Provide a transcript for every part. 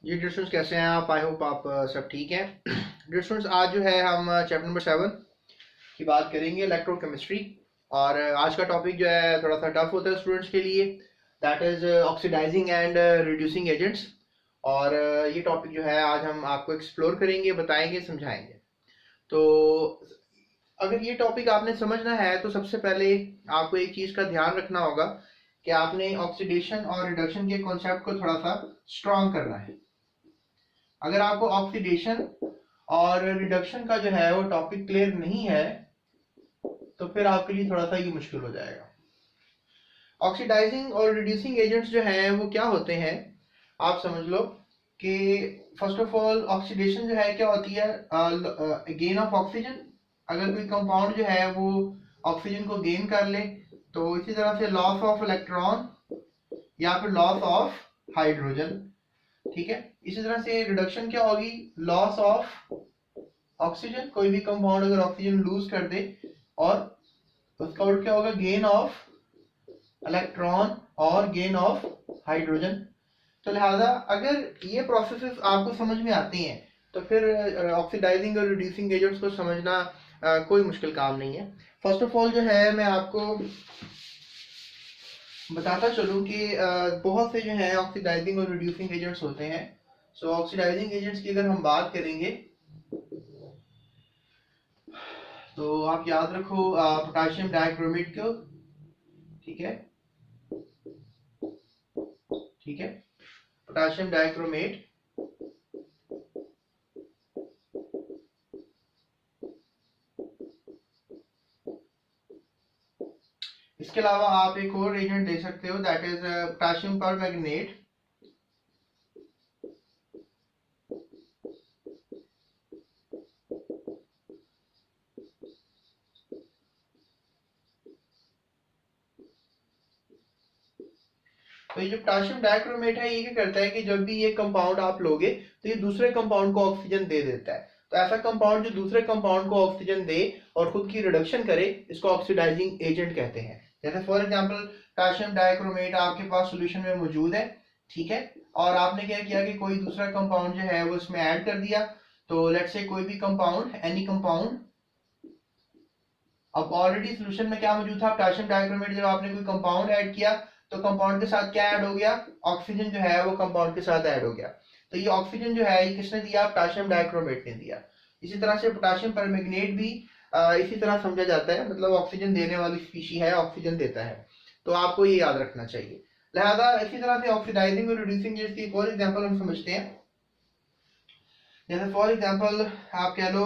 जी dear students, कैसे हैं आप? आई होप आप सब ठीक हैं। डियर स्टूडेंट्स, आज जो है हम चैप्टर नंबर 7 की बात करेंगे, इलेक्ट्रोकेमिस्ट्री। और आज का टॉपिक जो है थोड़ा सा टफ होता है स्टूडेंट्स के लिए, that is oxidising and reducing agents. और ये टॉपिक जो है आज हम आपको एक्सप्लोर करेंगे, बताएंगे, समझाएंगे। तो अगर ये टॉपिक आपने समझना है तो सबसे पहले आपको एक चीज़ का ध्यान रखना होगा कि आपने ऑक्सीडेशन और रिडक्शन के कॉन्सेप्ट को थोड़ा सा स्ट्रॉन्ग करना है। अगर आपको ऑक्सीडेशन और रिडक्शन का जो है वो टॉपिक क्लियर नहीं है तो फिर आपके लिए थोड़ा सा ये मुश्किल हो जाएगा। ऑक्सीडाइजिंग और रिड्यूसिंग एजेंट्स जो हैं वो क्या होते हैं, आप समझ लो कि फर्स्ट ऑफ ऑल ऑक्सीडेशन जो है क्या होती है, गेन ऑफ ऑक्सीजन। अगर कोई कंपाउंड जो है वो ऑक्सीजन को गेन कर ले, तो इसी तरह से लॉस ऑफ इलेक्ट्रॉन या फिर लॉस ऑफ हाइड्रोजन। ठीक है, इसी तरह से रिडक्शन क्या होगी, लॉस ऑफ ऑक्सीजन। कोई भी कंपाउंड अगर ऑक्सीजन लूज कर दे और उसका उल्टा क्या होगा, गेन ऑफ इलेक्ट्रॉन और गेन ऑफ हाइड्रोजन। तो लिहाजा अगर ये प्रोसेसेस आपको समझ में आते हैं तो फिर ऑक्सीडाइजिंग और रिड्यूसिंग एजेंट्स को समझना कोई मुश्किल काम नहीं है। फर्स्ट ऑफ ऑल जो है मैं आपको बताता चलूं कि बहुत से जो है ऑक्सीडाइजिंग और रिड्यूसिंग एजेंट्स होते हैं। सो ऑक्सीडाइजिंग एजेंट्स की अगर हम बात करेंगे तो आप याद रखो पोटेशियम डाइक्रोमेट को। ठीक है, ठीक है, पोटेशियम डाइक्रोमेट। इसके अलावा आप एक और एजेंट दे सकते हो, दैट इज पोटेशियम परमैंगनेट। तो ये जो पोटेशियम डाइक्रोमेट है ये क्या करता है कि जब भी ये कंपाउंड आप लोगे तो ये दूसरे कंपाउंड को ऑक्सीजन दे देता है। तो ऐसा कंपाउंड जो दूसरे कंपाउंड को ऑक्सीजन दे और खुद की रिडक्शन करे, इसको ऑक्सीडाइजिंग एजेंट कहते हैं। जैसे फॉर एग्जांपल पोटेशियम डाइक्रोमेट आपके पास सॉल्यूशन में मौजूद है, ठीक है, और आपने क्या किया कि कोई दूसरा कंपाउंड जो है वो इसमें ऐड कर दिया। तो लेट्स से कोई भी कंपाउंड, एनी कंपाउंड। अब ऑलरेडी सॉल्यूशन में क्या मौजूद था, पोटेशियम डाइक्रोमेट। जब आपने कोई कंपाउंड ऐड किया तो कंपाउंड के साथ क्या ऐड हो गया, ऑक्सीजन जो है वो कंपाउंड के साथ ऐड हो गया। तो ये ऑक्सीजन जो है ये किसने दिया, पोटेशियम डाइक्रोमेट ने दिया। इसी तरह से पोटेशियम परमैंगनेट भी इसी तरह समझा जाता है, मतलब ऑक्सीजन देने वाली स्पीशी है, ऑक्सीजन देता है। तो आपको ये याद रखना चाहिए। लिहाजा इसी तरह से ऑक्सीडाइजिंग और रिड्यूसिंग जैसी फॉर एग्जाम्पल हम समझते हैं। जैसे फॉर एग्जाम्पल आप कह लो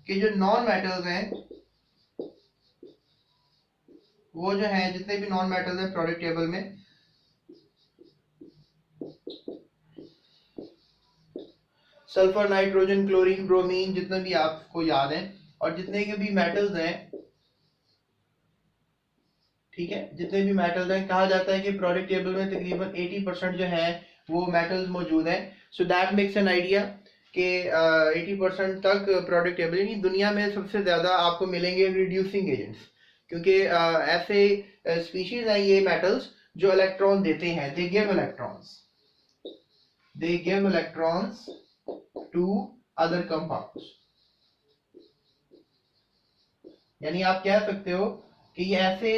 कि जो नॉन मेटल्स हैं वो जो है, जितने भी नॉन मेटल्स हैं प्रोडक्ट टेबल में, सल्फर, नाइट्रोजन, क्लोरीन, ब्रोमीन, जितने भी आपको याद हैं, और जितने के भी मेटल्स हैं, ठीक है, जितने भी मेटल्स हैं, कहा जाता है कि प्रोडक्ट टेबल में तकरीबन 80% जो है वो मेटल्स मौजूद हैं। सो दैट मेक्स एन आइडिया कि 80% तक प्रोडक्ट टेबल, यानी दुनिया में सबसे ज्यादा आपको मिलेंगे रिड्यूसिंग एजेंट्स। क्योंकि ऐसे स्पीशीज हैं ये मेटल्स जो इलेक्ट्रॉन देते हैं, they give electrons, they give electrons to other compounds. यानी आप कह सकते हो कि ये ऐसे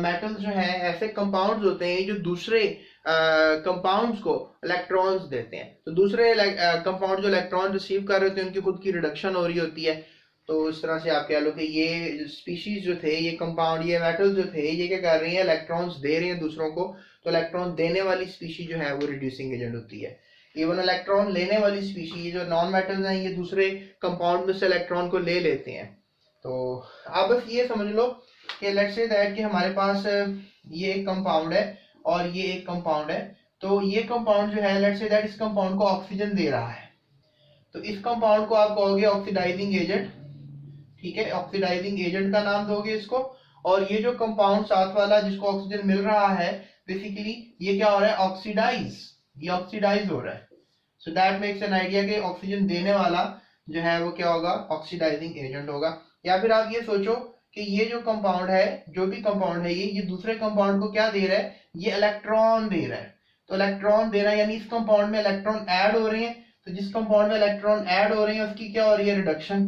मेटल्स जो हैं, ऐसे कंपाउंड्स होते हैं जो दूसरे कंपाउंड्स को इलेक्ट्रॉन्स देते हैं। तो दूसरे कंपाउंड जो इलेक्ट्रॉन रिसीव कर रहे होते हैं उनकी खुद की रिडक्शन हो रही होती है। तो इस तरह से आप कह लो कि ये स्पीशीज जो थे, ये कंपाउंड, ये मेटल्स जो थे, ये क्या कर रही हैं, इलेक्ट्रॉन्स दे रहे हैं दूसरों को। तो इलेक्ट्रॉन देने वाली स्पीशीज जो है वो रिड्यूसिंग एजेंट होती है। इवन इलेक्ट्रॉन लेने वाली स्पीशीज जो नॉन मेटल्स हैं, ये दूसरे कंपाउंड में से इलेक्ट्रॉन को ले लेते हैं। तो आप बस ये समझ लो कि लेट्स से दैट कि हमारे पास ये एक कंपाउंड है और ये एक कंपाउंड है। तो ये कंपाउंड जो है, लेट्स से दैट इस कंपाउंड को ऑक्सीजन दे रहा है। तो इस कंपाउंड को आप कहोगे ऑक्सीडाइजिंग एजेंट। ठीक है, ऑक्सीडाइजिंग एजेंट का नाम दोगे इसको। और ये जो कंपाउंड साथ वाला जिसको ऑक्सीजन मिल रहा है, बेसिकली ये क्या हो रहा है, ऑक्सीडाइज, ये ऑक्सीडाइज हो रहा है। सो दैट मेक्स एन आइडिया कि ऑक्सीजन देने वाला जो है वो क्या होगा, ऑक्सीडाइजिंग एजेंट होगा। या फिर आप ये सोचो कि ये जो कंपाउंड है, जो भी कंपाउंड है, ये दूसरे कंपाउंड को क्या दे रहा है, ये इलेक्ट्रॉन दे रहा है। तो इलेक्ट्रॉन दे रहा है, यानी इस कंपाउंड में इलेक्ट्रॉन ऐड हो रहे हैं, तो जिस कंपाउंड में इलेक्ट्रॉन ऐड हो रहे हैं उसकी क्या हो रही है, रिडक्शन।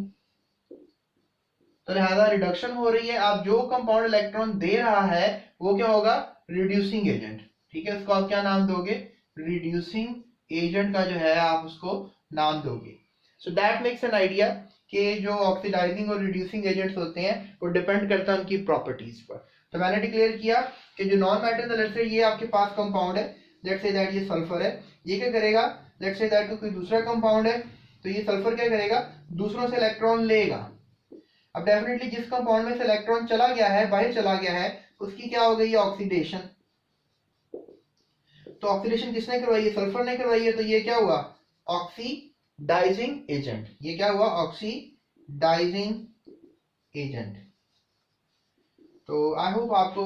तो लिहाजा रिडक्शन हो रही है। आप जो कंपाउंड इलेक्ट्रॉन दे रहा है वो क्या होगा, रिड्यूसिंग एजेंट। ठीक है, उसको आप क्या नाम दोगे, रिड्यूसिंग एजेंट का जो है आप उसको नाम दोगे। सो दैट मेक्स एन आइडिया कि जो ऑक्सीडाइजिंग और रिड्यूसिंग एजेंट्स होते हैं वो डिपेंड करता है उनकी प्रॉपर्टीज पर। तो मैंने डिक्लेयर किया कि जो नॉन मेटल, लेट्स से ये आपके पास कंपाउंड है, लेट्स से दैट ये सल्फर है, ये क्या करेगा, लेट्स से दैट कोई दूसरा कंपाउंड है, तो ये सल्फर क्या करेगा, दूसरों से इलेक्ट्रॉन लेगा। अब डेफिनेटली जिस कंपाउंड में से इलेक्ट्रॉन चला गया है, बाहर चला गया है, उसकी क्या हो गई, ऑक्सीडेशन। तो ऑक्सीडेशन किसने करवाई है, सल्फर ने करवाई है, तो ये क्या हुआ, ऑक्सीडाइजिंग एजेंट। ये क्या हुआ, ऑक्सीडाइजिंग एजेंट। तो आई होप आपको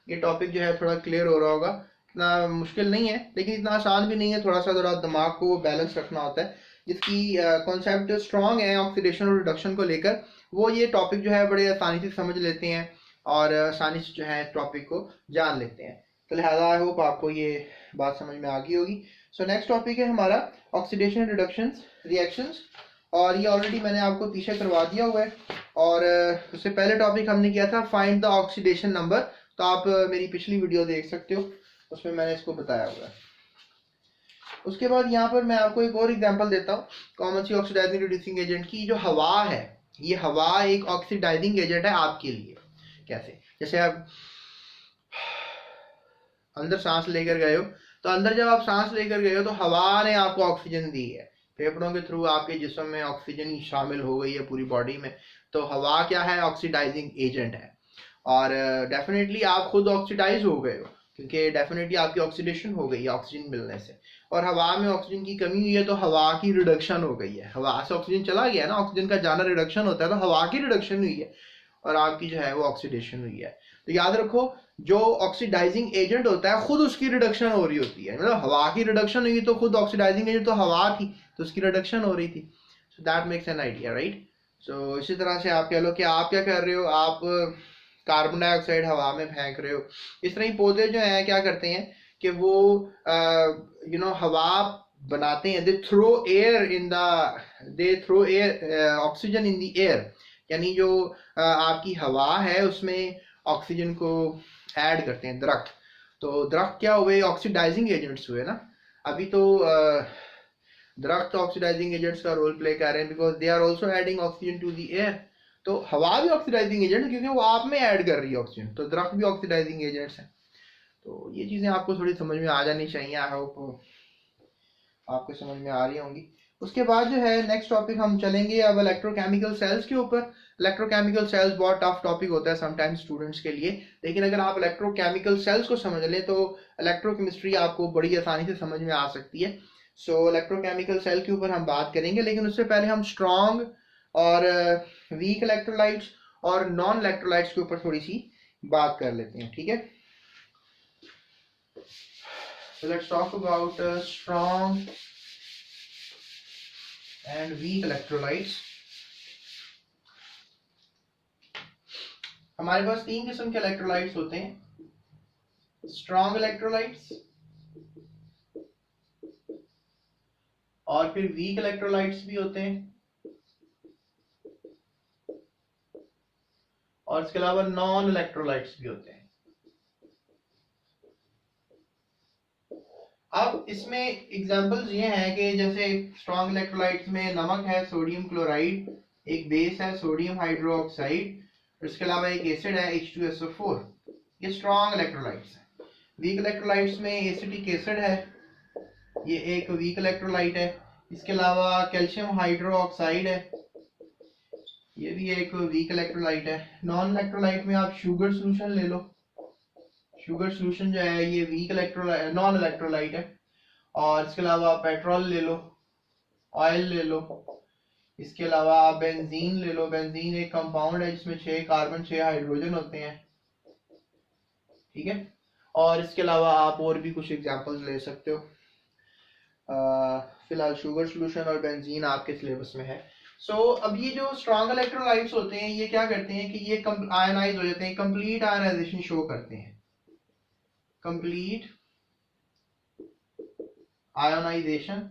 ये टॉपिक जो है थोड़ा क्लियर हो रहा होगा। इतना मुश्किल नहीं है लेकिन इतना आसान भी नहीं है, थोड़ा सा जरा दिमाग को बैलेंस रखना होता है। जिसकी कॉन्सेप्ट स्ट्रॉन्ग है ऑक्सीडेशन और रिडक्शन को लेकर, वो ये टॉपिक जो है बड़े आसानी से समझ लेते हैं और आसानी से जो है टॉपिक को जान लेते हैं। तो लिहाजा आई होप आपको ये बात समझ में आ गई होगी। सो नेक्स्ट टॉपिक है हमारा ऑक्सीडेशन रिडक्शन रिएक्शंस, और ये ऑलरेडी मैंने आपको पीछे करवा दिया हुआ है। और उससे पहले टॉपिक हमने किया था फाइंड द ऑक्सीडेशन नंबर, तो आप मेरी पिछली वीडियो देख सकते हो, उसमें मैंने इसको बताया हुआ है। उसके बाद यहाँ पर मैं आपको एक और एग्जांपल देता हूँ कॉमन सी ऑक्सीडाइजिंग रिड्यूसिंग एजेंट की। जो हवा है, ये हवा एक ऑक्सीडाइजिंग एजेंट है आपके लिए। कैसे, जैसे आप अंदर सांस लेकर गए हो, तो अंदर जब आप सांस लेकर गए हो तो हवा ने आपको ऑक्सीजन दी है, फेफड़ों के थ्रू आपके जिस्म में ऑक्सीजन शामिल हो गई है पूरी बॉडी में। तो हवा क्या है, ऑक्सीडाइजिंग एजेंट है। और डेफिनेटली आप खुद ऑक्सीडाइज हो गए हो, क्योंकि डेफिनेटली आपकी ऑक्सीडेशन हो गई है ऑक्सीजन मिलने से। और हवा में ऑक्सीजन की कमी हुई है तो हवा की रिडक्शन हो गई है, हवा से ऑक्सीजन चला गया ना, ऑक्सीजन का जाना रिडक्शन होता है, तो हवा की रिडक्शन हुई है और आपकी जो है वो ऑक्सीडेशन हुई है। तो याद रखो, जो ऑक्सीडाइजिंग एजेंट होता है खुद उसकी रिडक्शन हो रही होती है। मतलब हवा की रिडक्शन हुई तो खुद ऑक्सीडाइजिंग एजेंट तो हवा थी, तो उसकी रिडक्शन हो रही थी। So that makes an idea, right. So इसी तरह से आप कह लो कि आप क्या कर रहे हो, आप कार्बन डाइऑक्साइड हवा में फेंक रहे हो। इस तरह ही पौधे जो हैं क्या करते हैं कि वो हवा बनाते हैं, they throw air oxygen in the air. यानी जो आपकी हवा है उसमें ऑक्सीजन को ऐड करते हैं दरख्त। तो दरख्त क्या हुए, ऑक्सीडाइजिंग एजेंट्स हुए ना। अभी तो दरख्त ऑक्सीडाइजिंग एजेंट्स का रोल प्ले कर रहे हैं, because they are also adding oxygen to the air. तो हवा भी ऑक्सीडाइजिंग एजेंट है क्योंकि वो आप में ऐड कर रही है ऑक्सीजन, तो दरख्त भी ऑक्सीडाइजिंग एजेंट्स हैं। तो ये चीज़ें आपको थोड़ी समझ में आ जानी चाहिए। आई होप आपको समझ में आ रही होंगी। उसके बाद जो है नेक्स्ट टॉपिक हम चलेंगे अब इलेक्ट्रोकेमिकल सेल्स के ऊपर। इलेक्ट्रोकेमिकल सेल्स बहुत टफ टॉपिक होता है समटाइम्स स्टूडेंट्स के लिए, लेकिन अगर आप इलेक्ट्रोकेमिकल सेल्स को समझ लें तो इलेक्ट्रोकेमिस्ट्री आपको बड़ी आसानी से समझ में आ सकती है। सो इलेक्ट्रोकेमिकल सेल के ऊपर हम बात करेंगे, लेकिन उससे पहले हम स्ट्रॉन्ग और वीक इलेक्ट्रोलाइट्स और नॉन इलेक्ट्रोलाइट्स के ऊपर थोड़ी सी बात कर लेते हैं, ठीक है। So let's talk about strong and weak electrolytes. हमारे पास तीन किस्म के इलेक्ट्रोलाइट्स होते हैं, स्ट्रॉन्ग इलेक्ट्रोलाइट्स, और फिर वीक इलेक्ट्रोलाइट्स भी होते हैं, और इसके अलावा नॉन इलेक्ट्रोलाइट्स भी होते हैं। अब इसमें एग्जांपल्स ये हैं कि जैसे स्ट्रॉन्ग इलेक्ट्रोलाइट्स में नमक है, सोडियम क्लोराइड, एक बेस है सोडियम हाइड्रोक्साइड, इसके अलावा एक एसिड है H2SO4। ये स्ट्रॉन्ग इलेक्ट्रोलाइट्स हैं। वीक इलेक्ट्रोलाइट्स में एसिटिक एसिड है, ये एक वीक इलेक्ट्रोलाइट है। इसके अलावा कैल्शियम हाइड्रोक्साइड है, ये भी एक वीक इलेक्ट्रोलाइट है। नॉन इलेक्ट्रोलाइट में आप शुगर सोल्यूशन ले लो, शुगर सोल्यूशन जो है ये वीक इलेक्ट्रोलाइट, नॉन इलेक्ट्रोलाइट है। और इसके अलावा पेट्रोल ले लो, ऑयल ले लो, इसके अलावा आप बेंजीन ले लो। बेंजीन एक कंपाउंड है जिसमें 6 कार्बन 6 हाइड्रोजन होते हैं, ठीक है। और इसके अलावा आप और भी कुछ एग्जांपल्स ले सकते हो। फिलहाल शुगर सोल्यूशन और बेंजीन आपके सिलेबस में है। अब ये जो स्ट्रॉन्ग इलेक्ट्रोलाइट्स होते हैं ये क्या करते हैं कि ये आयनाइज हो जाते हैं, कंप्लीट आयनाइजेशन शो करते हैं, कंप्लीट आयोनाइजेशन।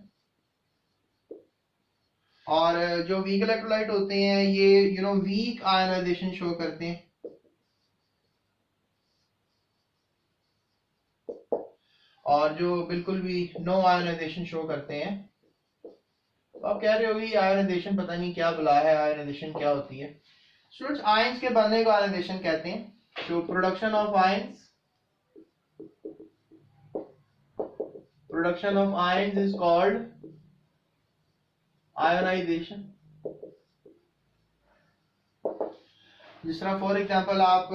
और जो वीक इलेक्ट्रोलाइट होते हैं ये वीक आयोनाइजेशन शो करते हैं। और जो बिल्कुल भी नो आयोनाइजेशन शो करते हैं। तो आप कह रहे होगी आयोनाइजेशन पता नहीं क्या बुला है, आयोनाइजेशन क्या होती है। स्टूडेंट्स, आयंस के बनने को आयोनाइजेशन कहते हैं। तो production of ions is called ionisation. जिस तरह फॉर एग्जांपल आप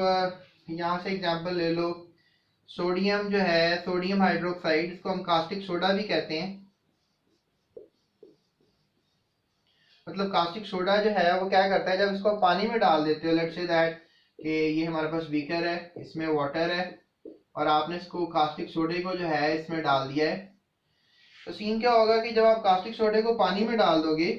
यहां से एग्जांपल ले लो, सोडियम जो है, सोडियम हाइड्रोक्साइड, इसको हम कास्टिक सोडा भी कहते हैं। मतलब कास्टिक सोडा जो है वो क्या करता है, जब इसको पानी में डाल देते हो, लेट्स से दैट कि ये हमारे पास बीकर है, इसमें वाटर है और आपने इसको कास्टिक सोडे को जो है इसमें डाल दिया है, तो सीन क्या होगा कि जब आप कास्टिक सोडे को पानी में डाल दोगे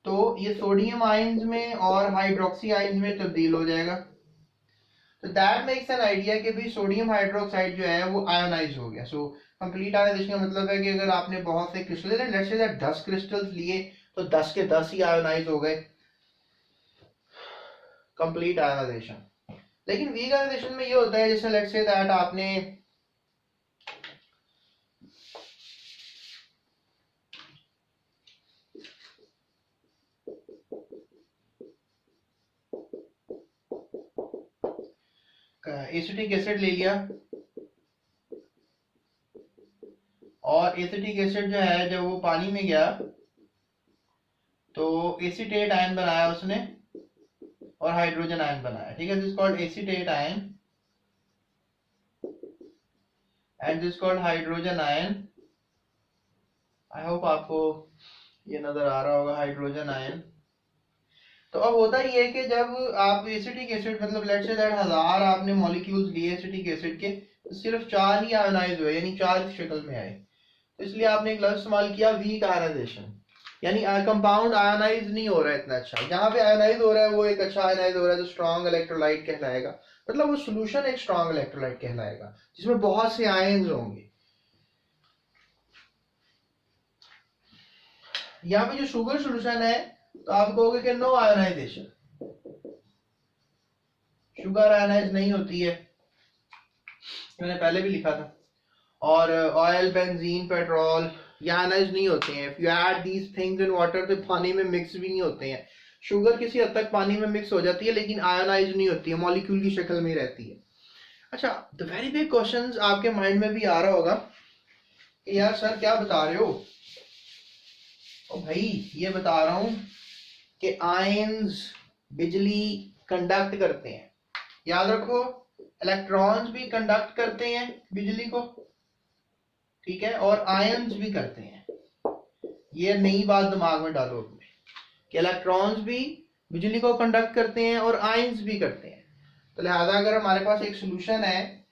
तो ये सोडियम आयंस में और हाइड्रोक्सी आयंस में तब्दील हो जाएगा। तो दैट मेक्स एन आइडिया कि भाई सोडियम हाइड्रोक्साइड जो है वो आयोनाइज हो गया। सो कंप्लीट आयोनाइजेशन का मतलब है कि अगर आपने बहुत से क्रिस्टल, लेट्स से 10 क्रिस्टल्स लिए तो 10 के 10 ही आयोनाइज हो गए, कंप्लीट आयोनाइजेशन। लेकिन वीक आयोनाइजेशन में ये होता है जैसे लेट्स से दैट आपने एसिटिक एसिड ले लिया और एसिटिक एसिड जो है जब वो पानी में गया तो एसीटेट आयन बनाया उसने और हाइड्रोजन आयन बनाया, ठीक है। This called acetate ion and this called hydrogen ion. I hope आपको ये नजर आ रहा होगा, हाइड्रोजन आयन। तो अब होता ये है कि जब आप एसिटिक एसिड, मतलब लेट्स से दैट 1000 आपने मॉलिक्यूल्स लिए एसिटिक एसिड के, तो सिर्फ 4 ही आयोनाइज हुए, यानी 4 की शक्ल में आए। तो इसलिए आपने एक लफ्ज इस्तेमाल किया वीक आयोनाइजेशन, यानी कंपाउंड आयोनाइज नहीं हो रहा है इतना अच्छा। जहां पे आयोनाइज हो रहा है वो एक अच्छा आयोनाइज हो रहा है, जो स्ट्रॉन्ग इलेक्ट्रोलाइट कहलाएगा। मतलब वो सोल्यूशन एक स्ट्रॉन्ग इलेक्ट्रोलाइट कहलाएगा जिसमें बहुत से आयंस होंगे। यहाँ पे जो शुगर सोल्यूशन है तो आप कहोगे कि नो आयोनाइजेशन, शुगर आयोनाइज नहीं होती है, मैंने पहले भी लिखा था। और ऑयल, बेंजीन, पेट्रोल ये आयोनाइज नहीं होते हैं। If you add these things in water तो पानी में मिक्स भी नहीं होते हैं। शुगर किसी हद तक पानी में मिक्स हो जाती है लेकिन आयोनाइज नहीं होती है, मॉलिक्यूल की शक्ल में रहती है। अच्छा, द वेरी बिग क्वेश्चन आपके माइंड में भी आ रहा होगा कि यार सर क्या बता रहे हो। ओ भाई ये बता रहा हूं कि आयंस बिजली कंडक्ट करते हैं। याद रखो, इलेक्ट्रॉन्स भी कंडक्ट करते हैं बिजली को, ठीक है, और आयंस भी करते हैं। ये नई बात दिमाग में डालो अपने कि इलेक्ट्रॉन्स भी बिजली को कंडक्ट करते हैं और आयंस भी करते हैं। तो लिहाजा अगर हमारे पास एक सोल्यूशन है,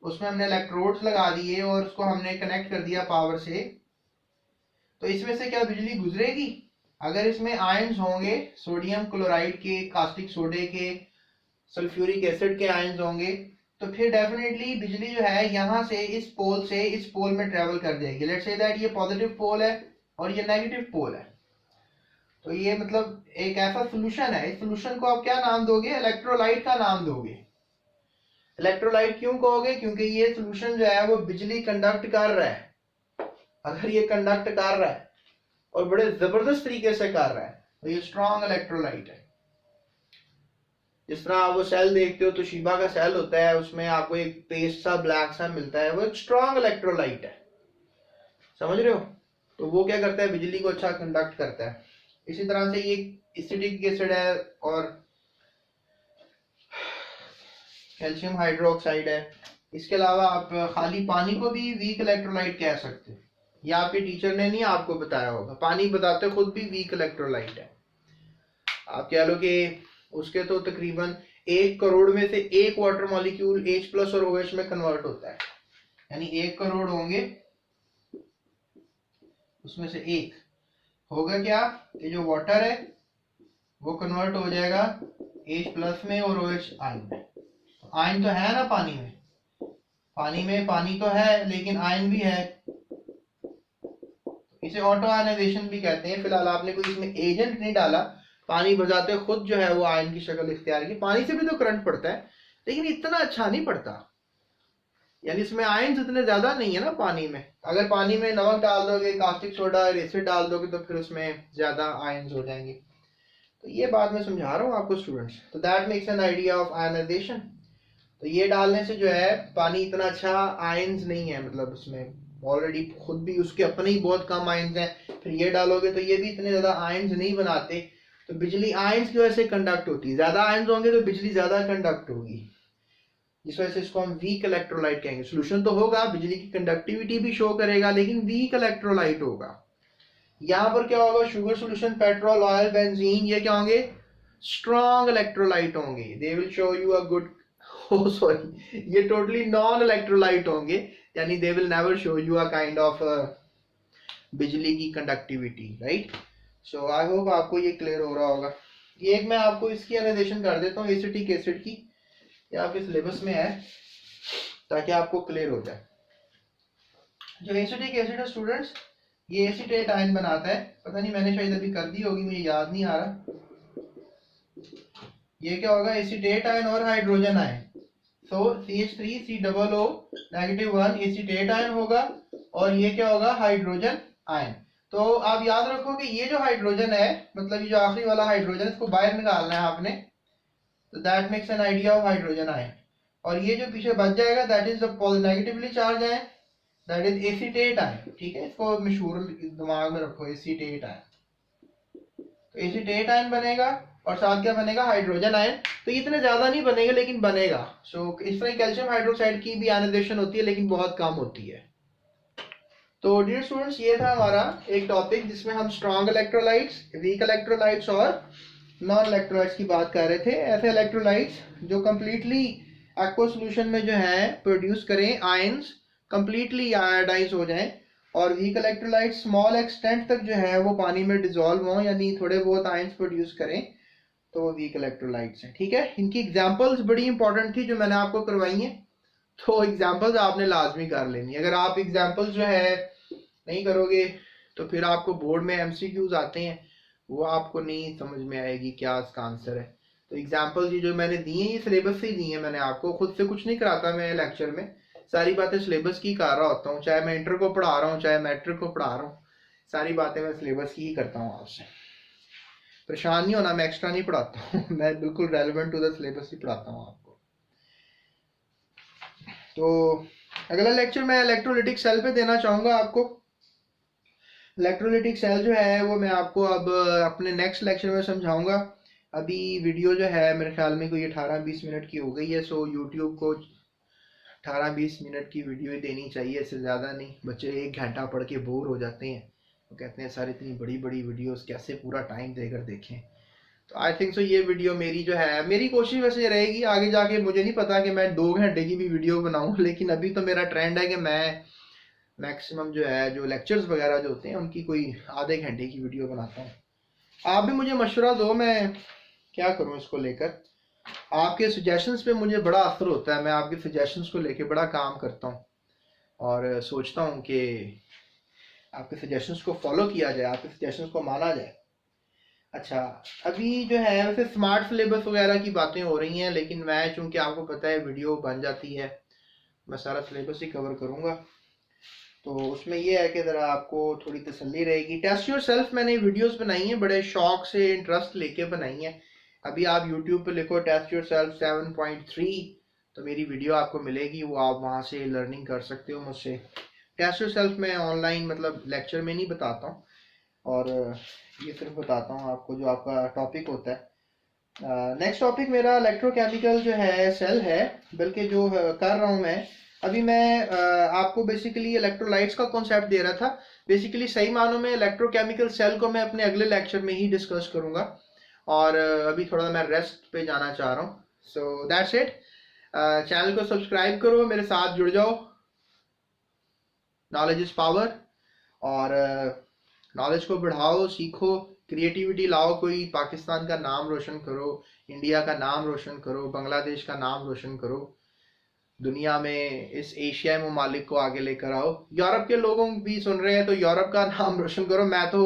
उसमें हमने इलेक्ट्रोड्स लगा दिए और उसको हमने कनेक्ट कर दिया पावर से, तो इसमें से क्या बिजली गुजरेगी? अगर इसमें आयंस होंगे, सोडियम क्लोराइड के, कास्टिक सोडे के, सल्फ्यूरिक एसिड के आयंस होंगे, तो फिर डेफिनेटली बिजली जो है यहां से इस पोल में ट्रेवल कर जाएगी। लेट्स से दैट ये पॉजिटिव पोल है और ये नेगेटिव पोल है। तो ये मतलब एक ऐसा सोल्यूशन है, इस सोल्यूशन को आप क्या नाम दोगे? इलेक्ट्रोलाइट का नाम दोगे। इलेक्ट्रोलाइट क्यों कहोगे? क्योंकि ये सोल्यूशन जो है वो बिजली कंडक्ट कर रहा है। अगर ये कंडक्ट कर रहा है और बड़े जबरदस्त तरीके से कर रहा है तो ये स्ट्रॉन्ग इलेक्ट्रोलाइट है। जिस तरह आप वो सेल देखते हो तो शीबा का सेल होता है, उसमें आपको एक पेस्ट सा ब्लैक सा मिलता है, वो एक स्ट्रॉन्ग इलेक्ट्रोलाइट है। समझ रहे हो? तो वो क्या करता है? बिजली को अच्छा कंडक्ट करता है। इसी तरह से ये एसिटिक एसिड है और कैल्शियम हाइड्रोक्साइड है। इसके अलावा आप खाली पानी को भी वीक इलेक्ट्रोलाइट कह सकते हो। ये आपके टीचर ने नहीं आपको बताया होगा, पानी बताते खुद भी वीक इलेक्ट्रोलाइट है। आप कह लो कि उसके तो तकरीबन 1 करोड़ में से 1 वाटर मॉलिक्यूल H+ और OH में कन्वर्ट होता है, यानी 1 करोड़ होंगे उसमें से 1 होगा क्या कि जो वाटर है वो कन्वर्ट हो जाएगा H+ में और OH आयन में। आयन तो है ना पानी में, पानी तो है लेकिन आयन भी है। इसे ऑटो आयनाइजेशन भी कहते हैं। फिलहाल आपने कोई इसमें एजेंट नहीं डाला, पानी बजाते खुद जो है वो आयन की शक्ल इख्तियार की। पानी से भी तो करंट पड़ता है लेकिन इतना अच्छा नहीं पड़ता, यानी इसमें आयन्स इतने ज्यादा नहीं है ना पानी में। अगर पानी में नमक डाल दोगे, कास्टिक सोडा एसिड डाल दोगे तो फिर उसमें ज्यादा आयन्स हो जाएंगे। तो ये बात मैं समझा रहा हूँ आपको स्टूडेंट्स। तो that makes an idea of ionisation. तो ये डालने से जो है पानी इतना अच्छा आयन्स नहीं है, मतलब उसमें ऑलरेडी खुद भी उसके अपने ही बहुत कम आयन्स हैं, फिर ये डालोगे तो ये भी इतने ज्यादा आयन्स नहीं बनाते। तो बिजली आयन्स की वजह से कंडक्ट होती है, ज्यादा आयन्स होंगे तो बिजली ज्यादा कंडक्ट होगी, जिस वजह से इसको हम वीक इलेक्ट्रोलाइट कहेंगे। सोल्यूशन तो होगा, बिजली की कंडक्टिविटी भी शो करेगा लेकिन वीक इलेक्ट्रोलाइट होगा। यहाँ पर क्या होगा, sugar solution, petrol, oil, benzene, ये क्या होंगे, स्ट्रॉन्ग इलेक्ट्रोलाइट होंगे। They will show you a good, oh sorry, ये टोटली नॉन इलेक्ट्रोलाइट होंगे, यानी they will never show you a kind of बिजली की conductivity, right. So I hope आपको ये क्लियर हो रहा होगा। ये एक मैं आपको इसकी एनालाइजेशन कर देता हूँ एसिटिक एसिड की, ये आपके सिलेबस में है ताकि आपको क्लियर हो जाए। जो एसिटिक एसिड है स्टूडेंट्स, ये एसीटेट आयन बनाता है। पता नहीं मैंने शायद अभी कर दी होगी, मुझे याद नहीं आ रहा। ये क्या होगा, एसीटेट आयन और हाइड्रोजन आयन। सो CH3COO -1 एसीटेट आयन होगा और ये क्या होगा, हाइड्रोजन आयन। तो आप याद रखो कि ये जो हाइड्रोजन है, मतलब ये जो आखिरी वाला हाइड्रोजन, इसको बाहर निकालना है आपने। तो that makes an idea of hydrogen ion. और ये जो पीछे बच जाएगा that is the negatively charge ion, that is acetate ion. ठीक है, इसको मशहूर दिमाग में रखो, एसीटेट आयन। तो एसीटेट आयन बनेगा और साथ क्या बनेगा, हाइड्रोजन आयन। तो इतने ज्यादा नहीं बनेगा लेकिन बनेगा। सो इस तरह कैल्शियम हाइड्रोक्साइड की भी आयनाइजेशन होती है लेकिन बहुत कम होती है। तो डियर स्टूडेंट्स, ये था हमारा एक टॉपिक जिसमें हम स्ट्रॉन्ग इलेक्ट्रोलाइट्स, वीक इलेक्ट्रोलाइट्स और नॉन इलेक्ट्रोलाइट्स की बात कर रहे थे। ऐसे इलेक्ट्रोलाइट्स जो कंप्लीटली एक्वा सॉल्यूशन में जो है प्रोड्यूस करें आयंस, कंप्लीटली आयोडाइज हो जाएं, और वीक इलेक्ट्रोलाइट स्मॉल एक्सटेंट तक जो है वो पानी में डिजोल्व हों, यानी थोड़े बहुत आयंस प्रोड्यूस करें, तो वो वीक इलेक्ट्रोलाइट्स हैं। ठीक है, इनकी एग्जांपल्स बड़ी इंपॉर्टेंट थी जो मैंने आपको करवाई हैं, तो एग्जांपल्स आपने लाजमी कर लेनी। अगर आप एग्जांपल्स जो है नहीं करोगे तो फिर आपको बोर्ड में एमसीक्यूज आते हैं, वो आपको नहीं समझ में आएगी क्या इसका आंसर है। तो एग्जांपल्स ये जो मैंने दी हैं ये सिलेबस से ही दी हैं, मैंने आपको खुद से कुछ नहीं कराता। मैं लेक्चर में सारी बातें सिलेबस की कर रहा होता हूँ, चाहे मैं इंटर को पढ़ा रहा हूँ चाहे मैट्रिक को पढ़ा रहा हूँ, सारी बातें मैं सिलेबस की ही करता हूँ। आपसे परेशान नहीं होना, मैं एक्स्ट्रा नहीं पढ़ाता हूँ मैं बिल्कुल रेलेवेंट टू द सिलेबस ही पढ़ाता हूँ आपको। तो अगला लेक्चर मैं इलेक्ट्रोलिटिक सेल पे देना चाहूँगा आपको। इलेक्ट्रोलिटिक सेल जो है वो मैं आपको अब अपने नेक्स्ट लेक्चर में समझाऊंगा। अभी वीडियो जो है मेरे ख्याल में कोई 18-20 मिनट की हो गई है। सो यूट्यूब को 18-20 मिनट की वीडियो ही देनी चाहिए, इससे ज़्यादा नहीं। बच्चे 1 घंटा पढ़ के बोर हो जाते हैं, वो कहते हैं सर इतनी बड़ी बड़ी वीडियोस कैसे पूरा टाइम देकर देखें। तो आई थिंक सो ये वीडियो मेरी जो है, मेरी कोशिश वैसे रहेगी आगे जाके, मुझे नहीं पता कि मैं 2 घंटे की भी वीडियो बनाऊं, लेकिन अभी तो मेरा ट्रेंड है कि मैं मैक्सिमम जो है जो लेक्चर्स वगैरह जो होते हैं उनकी कोई आधे घंटे की वीडियो बनाता हूँ। आप भी मुझे मशवरा दो, मैं क्या करूँ इसको लेकर। आपके सजेशंस पे मुझे बड़ा असर होता है, मैं आपके सजेशंस को लेकर बड़ा काम करता हूँ और सोचता हूँ कि आपके सजेशंस को फॉलो किया जाए, आपके सजेशंस को माना जाए। अच्छा, अभी जो है वैसे स्मार्ट सिलेबस वगैरह की बातें हो रही हैं, लेकिन मैं चूंकि आपको पता है वीडियो बन जाती है, मैं सारा सिलेबस ही कवर करूँगा। तो उसमें ये है कि ज़रा आपको थोड़ी तसल्ली रहेगी। टेस्ट योर सेल्फ मैंने वीडियोस बनाई हैं, बड़े शौक से इंटरेस्ट लेके बनाई हैं। अभी आप यूट्यूब पे लिखो टेस्ट योर सेल्फ 7.3 तो मेरी वीडियो आपको मिलेगी, वो आप वहाँ से लर्निंग कर सकते हो मुझसे। टेस्ट योर सेल्फ मैं ऑनलाइन मतलब लेक्चर में नहीं बताता हूँ, और ये सिर्फ बताता हूँ आपको जो आपका टॉपिक होता है। नेक्स्ट टॉपिक मेरा इलेक्ट्रोकेमिकल जो है सेल है, बल्कि जो कर रहा हूँ मैं अभी, मैं आपको बेसिकली इलेक्ट्रोलाइट्स का कॉन्सेप्ट दे रहा था। बेसिकली सही मानों में इलेक्ट्रोकेमिकल सेल को मैं अपने अगले लेक्चर में ही डिस्कस करूंगा, और अभी थोड़ा मैं रेस्ट पे जाना चाह रहा हूँ। So that's it. चैनल को सब्सक्राइब करो, मेरे साथ जुड़ जाओ। नॉलेज इज पावर, और नॉलेज को बढ़ाओ, सीखो, क्रिएटिविटी लाओ, कोई पाकिस्तान का नाम रोशन करो, इंडिया का नाम रोशन करो, बांग्लादेश का नाम रोशन करो। दुनिया में इस एशियाई ममालिक को आगे लेकर आओ। यूरोप के लोगों भी सुन रहे हैं तो यूरोप का नाम रोशन करो। मैं तो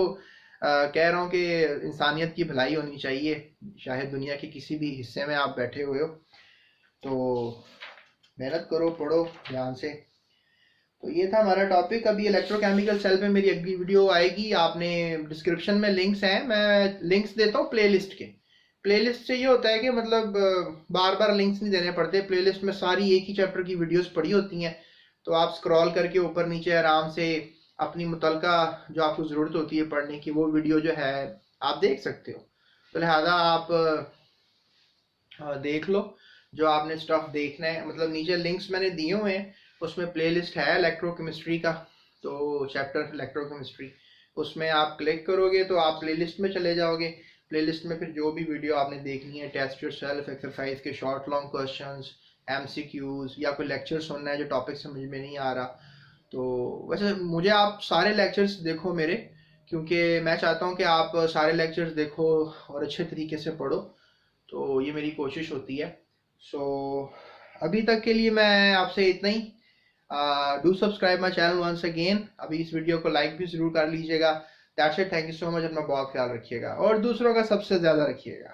कह रहा हूँ कि इंसानियत की भलाई होनी चाहिए, चाहे दुनिया के किसी भी हिस्से में आप बैठे हुए हो। तो मेहनत करो, पढ़ो ध्यान से। तो ये था हमारा टॉपिक। अभी इलेक्ट्रोकेमिकल सेल पे मेरी अगली वीडियो आएगी। आपने डिस्क्रिप्शन में लिंक्स हैं, मैं लिंक्स देता हूँ प्लेलिस्ट के। प्लेलिस्ट से ये होता है कि मतलब बार बार लिंक्स नहीं देने पड़ते। प्लेलिस्ट में सारी एक ही चैप्टर की वीडियोस पड़ी होती हैं, तो आप स्क्रॉल करके ऊपर नीचे आराम से अपनी मुतलका जो आपको ज़रूरत होती है पढ़ने की, वो वीडियो जो है आप देख सकते हो। तो लिहाजा आप देख लो जो आपने स्टफ देखना है। मतलब नीचे लिंक्स मैंने दिए हुए हैं, उसमें प्लेलिस्ट है इलेक्ट्रोकेमिस्ट्री का, तो चैप्टर इलेक्ट्रोकेमिस्ट्री, उसमें आप क्लिक करोगे तो आप प्लेलिस्ट में चले जाओगे। प्लेलिस्ट में फिर जो भी वीडियो आपने देखनी है, टेस्ट योरसेल्फ एक्सरसाइज के शॉर्ट लॉन्ग क्वेश्चंस, एमसीक्यूज, या कोई लेक्चर सुनना है जो टॉपिक समझ में नहीं आ रहा, तो वैसे मुझे आप सारे लेक्चर्स देखो मेरे, क्योंकि मैं चाहता हूँ कि आप सारे लेक्चर्स देखो और अच्छे तरीके से पढ़ो। तो ये मेरी कोशिश होती है। सो अभी तक के लिए मैं आपसे इतना ही। Do subscribe my channel once again. अभी इस वीडियो को लाइक भी ज़रूर कर लीजिएगा। That's it, thank you so much. अपना बहुत ख्याल रखिएगा और दूसरों का सबसे ज़्यादा रखिएगा।